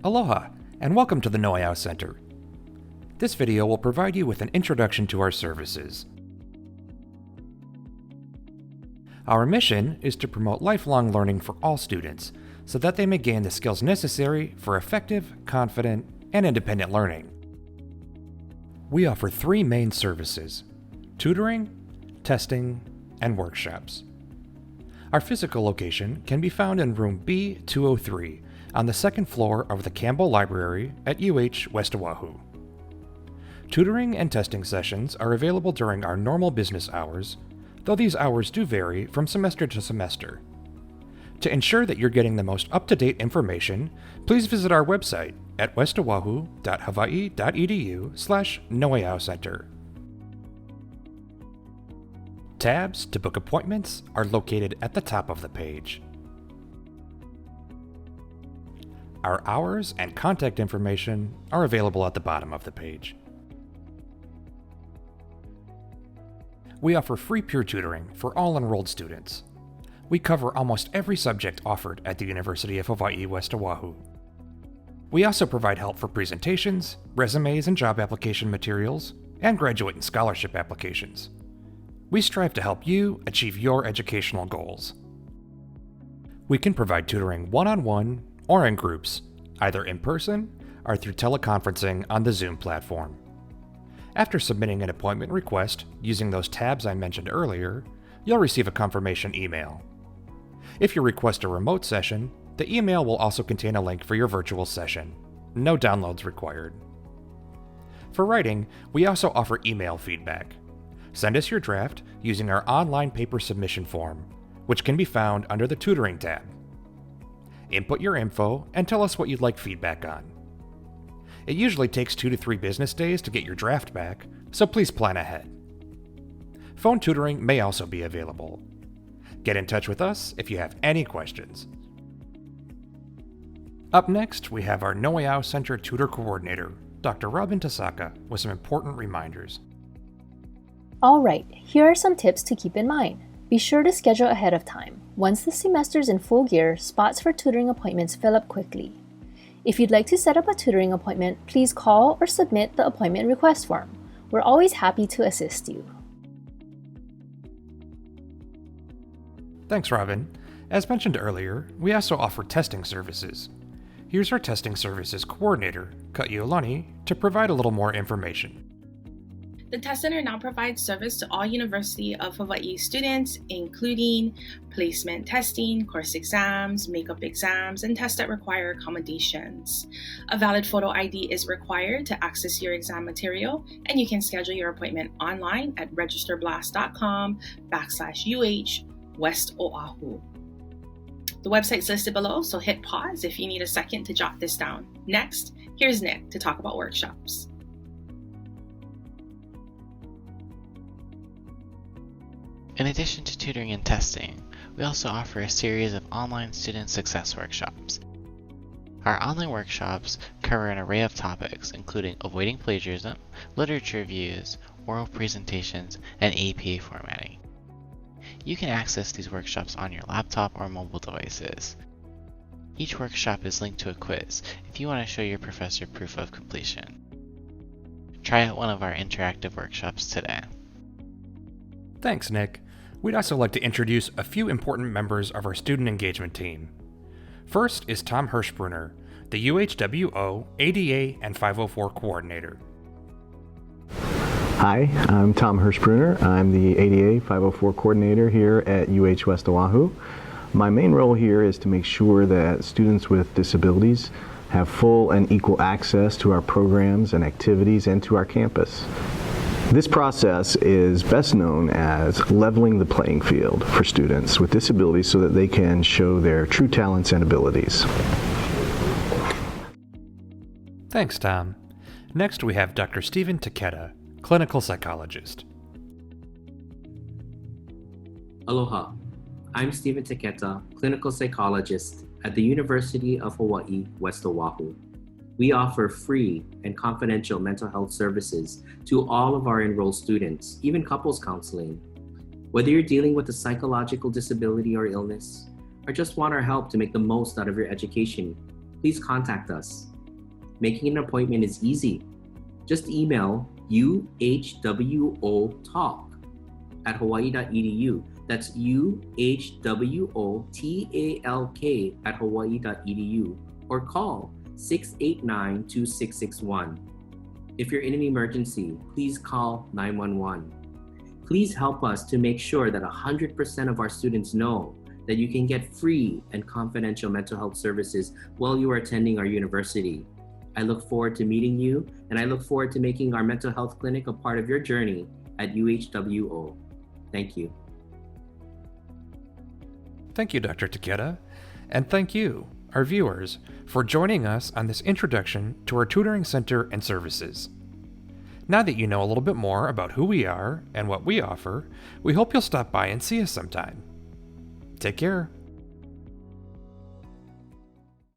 Aloha, and welcome to the UHWO Center. This video will provide you with an introduction to our services. Our mission is to promote lifelong learning for all students so that they may gain the skills necessary for effective, confident, and independent learning. We offer three main services: tutoring, testing, and workshops. Our physical location can be found in room B203 on the second floor of the Campbell Library at UHWO. Tutoring and testing sessions are available during our normal business hours, though these hours do vary from semester to semester. To ensure that you're getting the most up-to-date information, please visit our website at westoahu.hawaii.edu/UHWO Center. Tabs to book appointments are located at the top of the page. Our hours and contact information are available at the bottom of the page. We offer free peer tutoring for all enrolled students. We cover almost every subject offered at the University of Hawaii West Oahu. We also provide help for presentations, resumes and job application materials, and graduate and scholarship applications. We strive to help you achieve your educational goals. We can provide tutoring one-on-one or in groups, either in person or through teleconferencing on the Zoom platform. After submitting an appointment request using those tabs I mentioned earlier, you'll receive a confirmation email. If you request a remote session, the email will also contain a link for your virtual session. No downloads required. For writing, we also offer email feedback. Send us your draft using our online paper submission form, which can be found under the Tutoring tab. Input your info and tell us what you'd like feedback on. It usually takes 2 to 3 business days to get your draft back, so please plan ahead. Phone tutoring may also be available. Get in touch with us if you have any questions. Up next, we have our UHWO Center Tutor Coordinator, Dr. Robin Tasaka, with some important reminders. Alright, here are some tips to keep in mind. Be sure to schedule ahead of time. Once the semester's in full gear, spots for tutoring appointments fill up quickly. If you'd like to set up a tutoring appointment, please call or submit the appointment request form. We're always happy to assist you. Thanks, Robin. As mentioned earlier, we also offer testing services. Here's our testing services coordinator, Kaiulani, to provide a little more information. The Test Center now provides service to all University of Hawaii students, including placement testing, course exams, makeup exams, and tests that require accommodations. A valid photo ID is required to access your exam material, and you can schedule your appointment online at registerblast.com/UH-West-Oahu. The website's listed below, so hit pause if you need a second to jot this down. Next, here's Nick to talk about workshops. In addition to tutoring and testing, we also offer a series of online student success workshops. Our online workshops cover an array of topics, including avoiding plagiarism, literature reviews, oral presentations, and APA formatting. You can access these workshops on your laptop or mobile devices. Each workshop is linked to a quiz if you want to show your professor proof of completion. Try out one of our interactive workshops today. Thanks, Nick. We'd also like to introduce a few important members of our student engagement team. First is Tom Hirsbrunner, the UHWO ADA and 504 coordinator. Hi, I'm Tom Hirsbrunner. I'm the ADA 504 coordinator here at UH West Oahu. My main role here is to make sure that students with disabilities have full and equal access to our programs and activities and to our campus. This process is best known as leveling the playing field for students with disabilities so that they can show their true talents and abilities. Thanks, Tom. Next, we have Dr. Stephen Taketa, clinical psychologist. Aloha. I'm Stephen Taketa, clinical psychologist at the University of Hawaii West Oahu. We offer free and confidential mental health services to all of our enrolled students, even couples counseling. Whether you're dealing with a psychological disability or illness, or just want our help to make the most out of your education, please contact us. Making an appointment is easy. Just email UHWOtalk@hawaii.edu. That's UHWOTALK@hawaii.edu, or call 689-2661. If you're in an emergency, please call 911. Please help us to make sure that 100% of our students know that you can get free and confidential mental health services while you are attending our university. I look forward to meeting you, and I look forward to making our mental health clinic a part of your journey at UHWO. Thank you. Thank you, Dr. Taketa, and thank you, our viewers, for joining us on this introduction to our tutoring center and services. Now that you know a little bit more about who we are and what we offer, we hope you'll stop by and see us sometime. Take care.